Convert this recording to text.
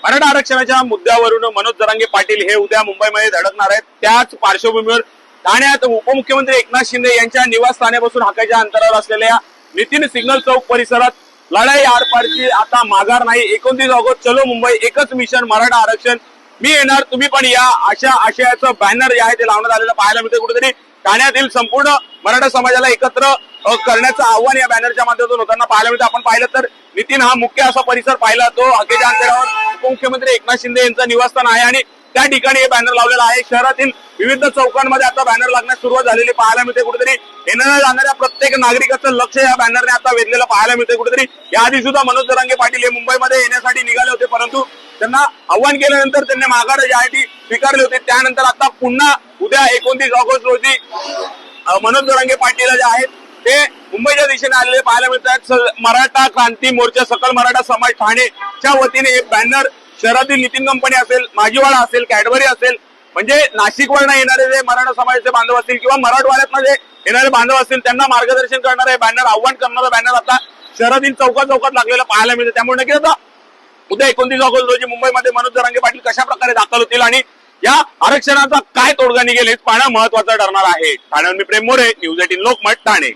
मराठा आरक्षणाच्या मुद्द्यावरून मनोज जरांगे पाटील हे उद्या मुंबईमध्ये धडकणार आहेत। त्याच पार्श्वभूमीवर ठाण्यात उपमुख्यमंत्री एकनाथ शिंदे यांच्या निवासस्थानापासून हाकेच्या अंतरावर असलेल्या नितीन सिग्नल चौक परिसरात लढाई आरपारची आता माघार नाही। 29 ऑगस्ट चलो मुंबई, एकच मिशन मराठा आरक्षण, मी येणार तुम्ही पण या, अशा आशयाचं बॅनर जे आहे ते लावण्यात आलेलं पाहायला मिळते। कुठेतरी ठाण्यातील संपूर्ण मराठा समाजाला एकत्र करण्याचं आव्हान या बॅनरच्या माध्यमातून होताना पाहायला मिळतं। आपण पाहिलं तर नितीन हा मुख्य असा परिसर पाहिला तो हाकेच्या अंतरावर उपमुख्यमंत्री एकनाथ शिंदे यांचं निवासस्थान आहे आणि त्या ठिकाणी हे बॅनर लावलेलं आहे। शहरातील विविध चौकांमध्ये आता बॅनर लागण्यास सुरुवात झालेली पाहायला मिळते। कुठेतरी येणाऱ्या जाणाऱ्या प्रत्येक नागरिकाचं लक्ष या बॅनरने आता वेधलेलं पाहायला मिळते। कुठेतरी याआधी सुद्धा मनोज जरांगे पाटील हे मुंबईमध्ये येण्यासाठी निघाले होते, परंतु त्यांना आव्हान केल्यानंतर त्यांनी माघार जी आहे ती स्वीकारली होती। त्यानंतर आता पुन्हा उद्या 29 ऑगस्ट रोजी मनोज जरांगे पाटील जे आहेत ते मुंबईच्या दिशेने आलेले पाहायला मिळतात। मराठा क्रांती मोर्चा सकल मराठा समाज ठाणेच्या वतीने एक बॅनर शहरातील नितीन कंपनी असेल, माझीवाडा असेल, कॅडबरी असेल, म्हणजे नाशिकवरनं येणारे जे मराठा समाजाचे बांधव असतील किंवा मराठवाड्यातनं जे येणारे बांधव असतील त्यांना मार्गदर्शन करणारे बॅनर, आव्हान करणारा बॅनर आता शहरातील चौकात लागलेला पाहायला मिळते। त्यामुळे नक्कीच आता उद्या 29 ऑगस्ट रोजी मुंबईमध्ये मनोज जरांगे पाटील कशा प्रकारे दाखल होतील आणि या आरक्षणाचा काय तोडगा निघेल हेच पाहणं महत्वाचं ठरणार आहे। ठाण्याहून मी प्रेम मोरे, न्यूज 18 लोकमत ठाणे।